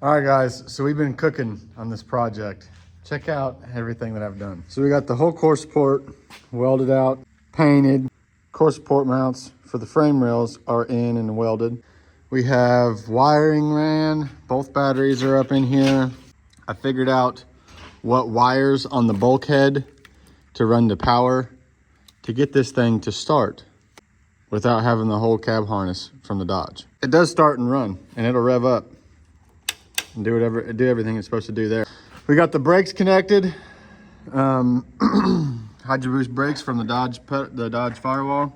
All right, guys, so we've been cooking on this project. Check out everything that I've done. So we got the whole core support welded out, painted. Core support mounts for the frame rails are in and welded. We have wiring ran. Both batteries are up in here. I figured out what wires on the bulkhead to run the power to get this thing to start without having the whole cab harness from the Dodge. It does start and run, and it'll rev up and do everything it's supposed to do there. We got the brakes connected. Hydro boost brakes from the Dodge firewall.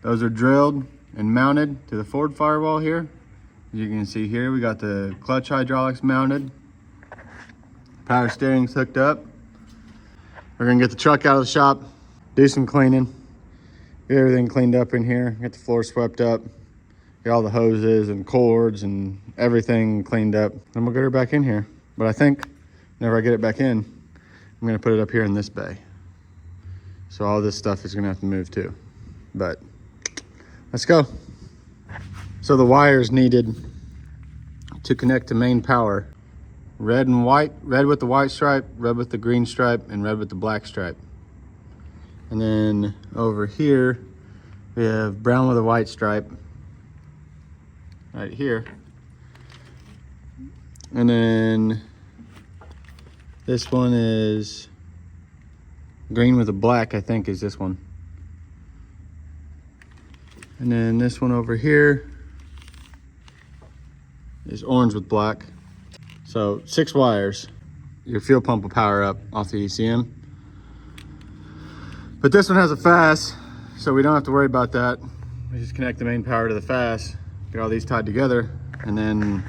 Those are drilled and mounted to the Ford firewall here. As you can see here, we got the clutch hydraulics mounted. Power steering's hooked up. We're gonna get the truck out of the shop, do some cleaning, get everything cleaned up in here, get the floor swept up, get all the hoses and cords and everything cleaned up. Then we'll get her back in here. But I think whenever I get it back in, I'm gonna put it up here in this bay. So all this stuff is gonna have to move too. But let's go. So the wires needed to connect to main power: red and white, red with the white stripe, red with the green stripe, and red with the black stripe. And then over here, we have brown with a white stripe right here. And then this one is green with a black, I think is this one. And then this one over here is orange with black. So 6 wires. Your fuel pump will power up off the ECM. But this one has a FAS, so we don't have to worry about that. We just connect the main power to the FAS, get all these tied together, and then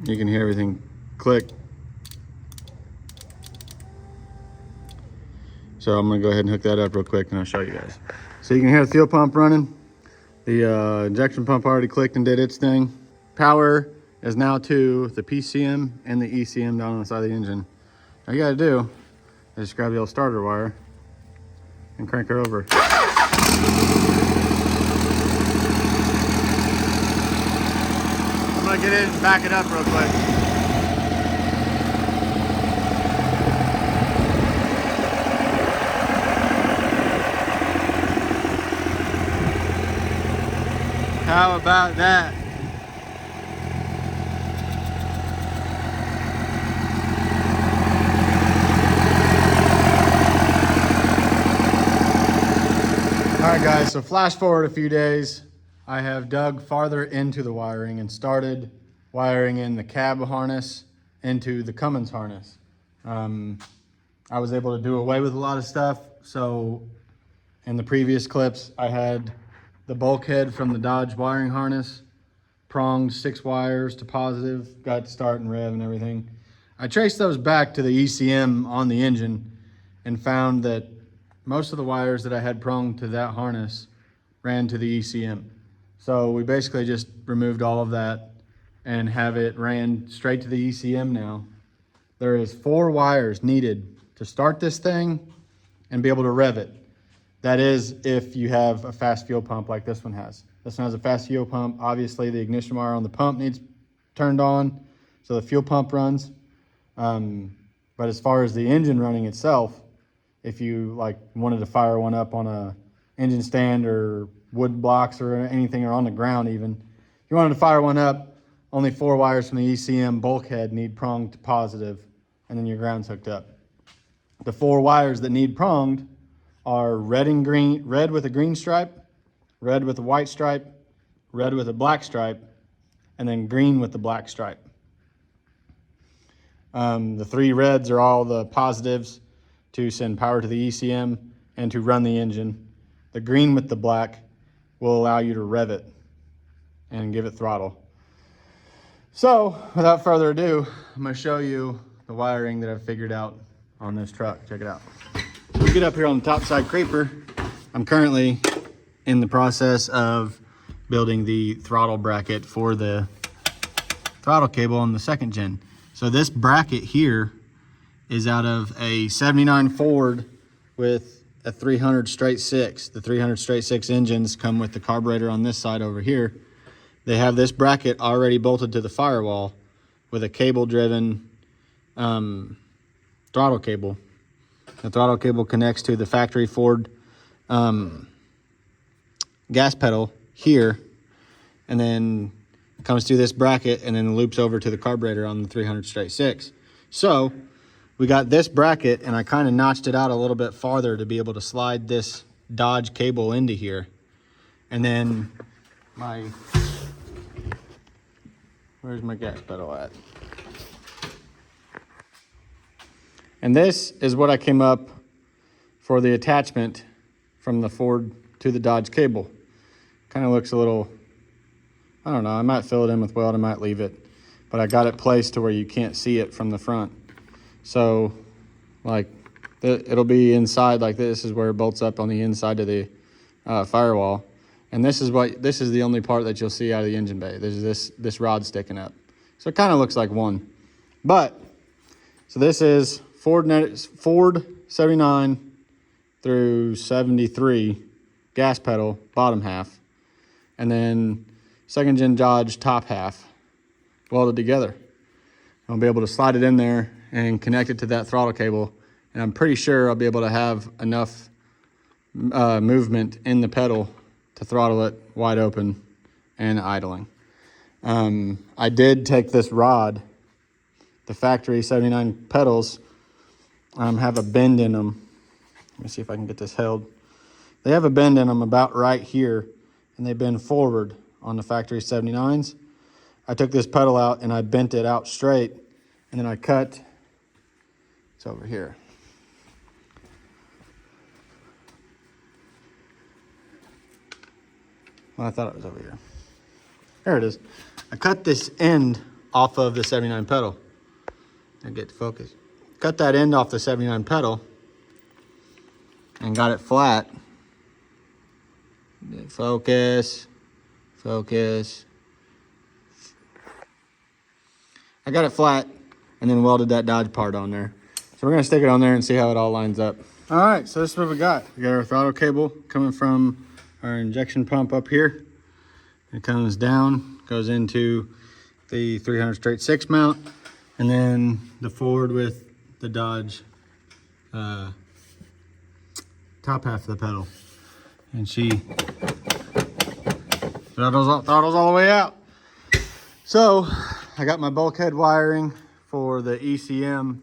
you can hear everything click. So I'm gonna go ahead and hook that up real quick and I'll show you guys. So you can hear the fuel pump running. The injection pump already clicked and did its thing. Power is now to the PCM and the ECM down on the side of the engine. All you gotta do is just grab the old starter wire and crank her over. I'm gonna get in and back it up real quick. How about that? All right, guys, so flash forward a few days. I have dug farther into the wiring and started wiring in the cab harness into the Cummins harness. I was able to do away with a lot of stuff. So in the previous clips, I had the bulkhead from the Dodge wiring harness, pronged 6 wires to positive, got to start and rev and everything. I traced those back to the ECM on the engine and found that most of the wires that I had pronged to that harness ran to the ECM. So we basically just removed all of that and have it ran straight to the ECM now. There is 4 wires needed to start this thing and be able to rev it. That is if you have a fast fuel pump like this one has. This one has a fast fuel pump. Obviously the ignition wire on the pump needs turned on so the fuel pump runs. But as far as the engine running itself, if you like wanted to fire one up on a engine stand or wood blocks or anything, or on the ground even, if you wanted to fire one up, only 4 wires from the ECM bulkhead need pronged to positive, and then your ground's hooked up. The 4 wires that need pronged are red and green, red with a green stripe, red with a white stripe, red with a black stripe, and then green with the black stripe. The 3 reds are all the positives to send power to the ECM and to run the engine. The green with the black will allow you to rev it and give it throttle. So without further ado, I'm gonna show you the wiring that I've figured out on this truck. Check it out. So we get up here on the top side creeper. I'm currently in the process of building the throttle bracket for the throttle cable on the 2nd gen. So this bracket here is out of a 79 Ford with a 300 straight 6. The 300 straight 6 engines come with the carburetor on this side over here. They have this bracket already bolted to the firewall. with a cable driven throttle cable. The throttle cable connects to the factory Ford gas pedal here, and then comes through this bracket and then loops over to the carburetor on the 300 straight 6. So we got this bracket, and I kind of notched it out a little bit farther to be able to slide this Dodge cable into here. And then where's my gas pedal at? And this is what I came up for the attachment from the Ford to the Dodge cable. Kind of looks a little, I don't know, I might fill it in with weld, I might leave it, but I got it placed to where you can't see it from the front. So like it'll be inside, like this is where it bolts up on the inside of the firewall. And this is the only part that you'll see out of the engine bay. There's this rod sticking up. So it kind of looks like one. But, so this is Ford 79 through 73 gas pedal, bottom half. And then second gen Dodge top half welded together. I'll be able to slide it in there and connect it to that throttle cable. And I'm pretty sure I'll be able to have enough movement in the pedal to throttle it wide open and idling. I did take this rod, the factory 79 pedals, have a bend in them. Let me see if I can get this held. They have a bend in them about right here, and they bend forward on the factory 79s. I took this pedal out and I bent it out straight, and then I cut, it's over here. Well, I thought it was over here. There it is. I cut this end off of the 79 pedal. I get to focus. Cut that end off the 79 pedal and got it flat. Focus, focus. I got it flat and then welded that Dodge part on there. So we're gonna stick it on there and see how it all lines up. All right, so this is what we got. We got our throttle cable coming from our injection pump up here. It comes down, goes into the 300 straight 6 mount, and then the Ford with the Dodge top half of the pedal. And she throttles all the way out. So I got my bulkhead wiring for the ECM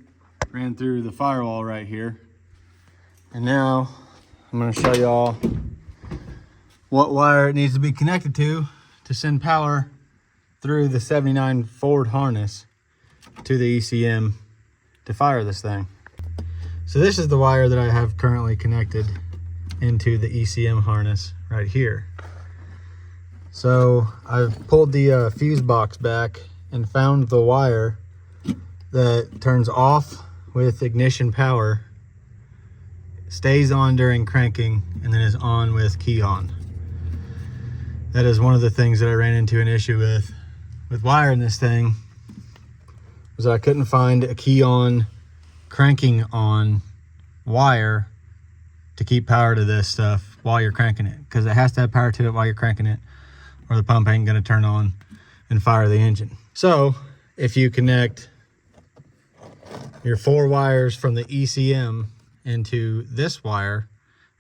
ran through the firewall right here. And now I'm gonna show y'all what wire it needs to be connected to send power through the 79 Ford harness to the ECM to fire this thing. So this is the wire that I have currently connected into the ECM harness right here. So I've pulled the fuse box back and found the wire that turns off with ignition power, stays on during cranking, and then is on with key on. That is one of the things that I ran into an issue with wiring this thing, was I couldn't find a key on, cranking on wire to keep power to this stuff while you're cranking it, because it has to have power to it while you're cranking it, or the pump ain't gonna turn on and fire the engine. So if you connect your 4 wires from the ECM into this wire,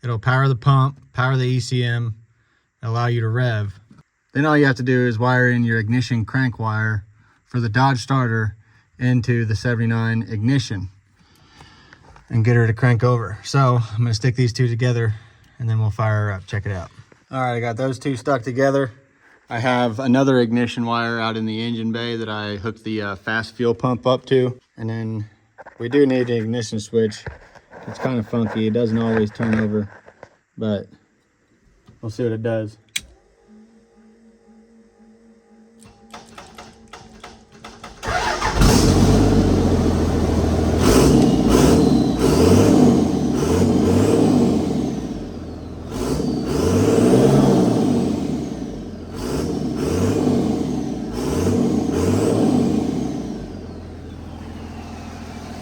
it'll power the pump, power the ECM, allow you to rev. Then all you have to do is wire in your ignition crank wire for the Dodge starter into the 79 ignition and get her to crank over. So I'm gonna stick these two together and then we'll fire her up. Check it out. All right, I got those two stuck together. I have another ignition wire out in the engine bay that I hooked the fast fuel pump up to. And then we do need an ignition switch. It's kind of funky. It doesn't always turn over, but we'll see what it does.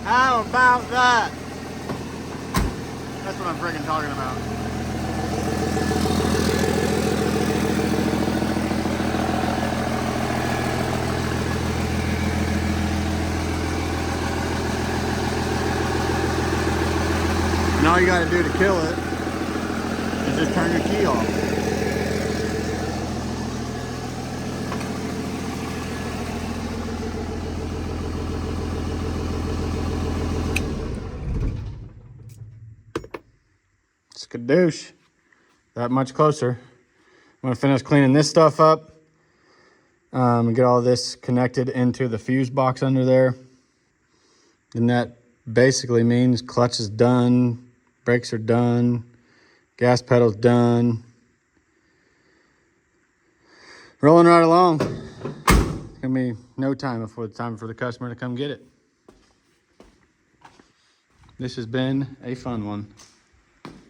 How about that? That's what I'm freaking talking about. all you gotta do to kill it is just turn your key off. Skadoosh. That much closer. I'm gonna finish cleaning this stuff up. Get all this connected into the fuse box under there. And that basically means clutch is done, brakes are done, gas pedal's done. Rolling right along. It's gonna be no time before it's time for the customer to come get it. This has been a fun one.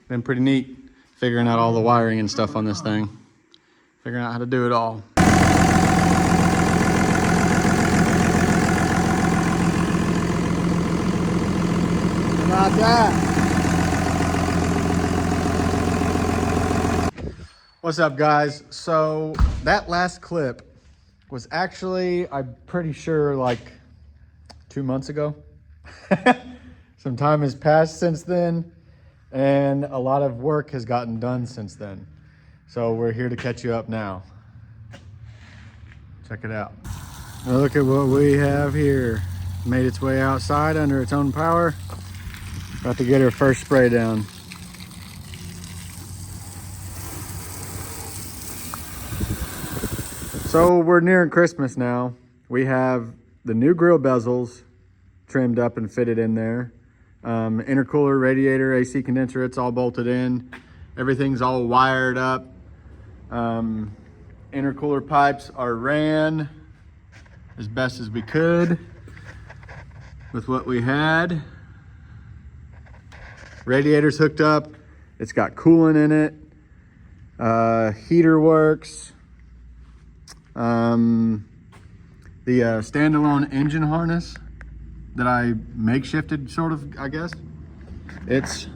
Been pretty neat figuring out all the wiring and stuff on this thing. Figuring out how to do it all. About that. What's up, guys? So that last clip was actually, I'm pretty sure, like 2 months ago. Some time has passed since then, and a lot of work has gotten done since then. So we're here to catch you up now. Check it out. Now look at what we have here. Made its way outside under its own power. About to get her first spray down. So we're nearing Christmas now. We have the new grill bezels trimmed up and fitted in there. Intercooler, radiator, AC condenser, it's all bolted in. Everything's all wired up. Intercooler pipes are ran as best as we could with what we had. Radiator's hooked up. It's got coolant in it. Heater works. The standalone engine harness that I makeshifted, sort of, I guess. It's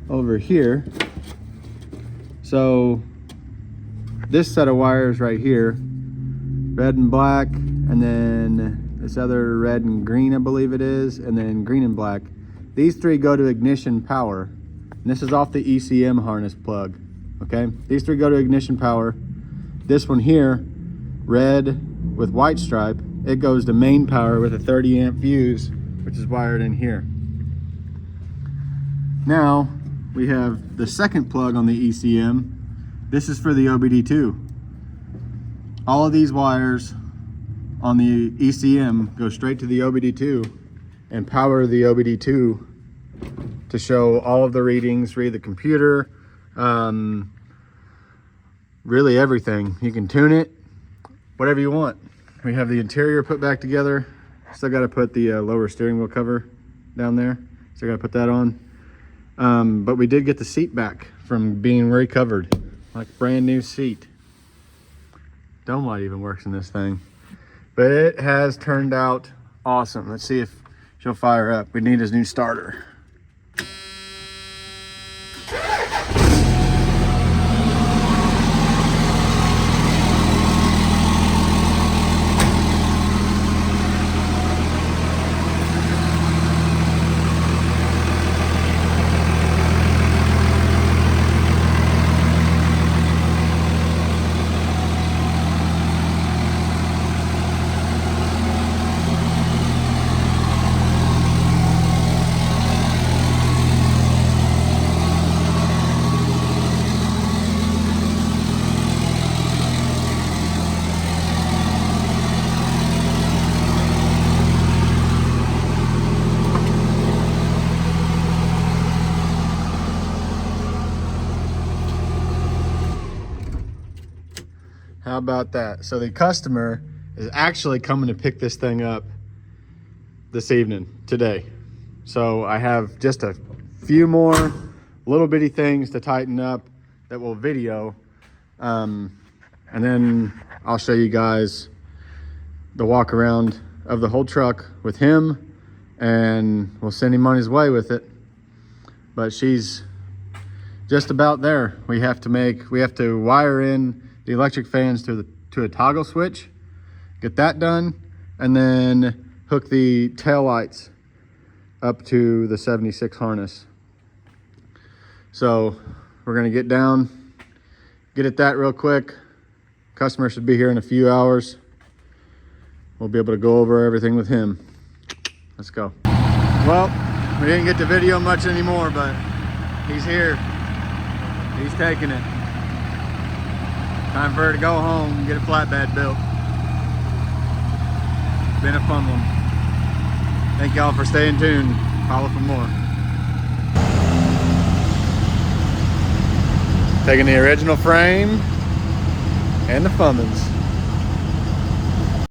over here. So this set of wires right here, red and black, and then this other red and green, I believe it is, and then green and black. These three go to ignition power. And this is off the ECM harness plug, okay? These three go to ignition power. This one here, red with white stripe, it goes to main power with a 30 amp fuse, which is wired in here. Now, we have the second plug on the ECM. This is for the OBD2. All of these wires on the ECM go straight to the OBD2 and power the OBD2 to show all of the readings, read the computer, really everything. You can tune it, whatever you want. We have the interior put back together. Still got to put the lower steering wheel cover down there. Still got to put that on. But we did get the seat back from being recovered, like brand new seat. Dome light even works in this thing. But it has turned out awesome. Let's see if she'll fire up. We need a new starter. How about that? So the customer is actually coming to pick this thing up this evening, today. So I have just a few more little bitty things to tighten up that will video. And then I'll show you guys the walk around of the whole truck with him, and we'll send him on his way with it. But she's just about there. We have to wire in the electric fans to a toggle switch, get that done, and then hook the tail lights up to the 76 harness. So we're gonna get down, get at that real quick. Customer should be here in a few hours. We'll be able to go over everything with him. Let's go. Well, we didn't get to video much anymore, but he's here. He's taking it. Time for her to go home and get a flatbed built. Been a fun one. Thank y'all for staying tuned. Follow for more. Taking the original frame and the CUMMINS.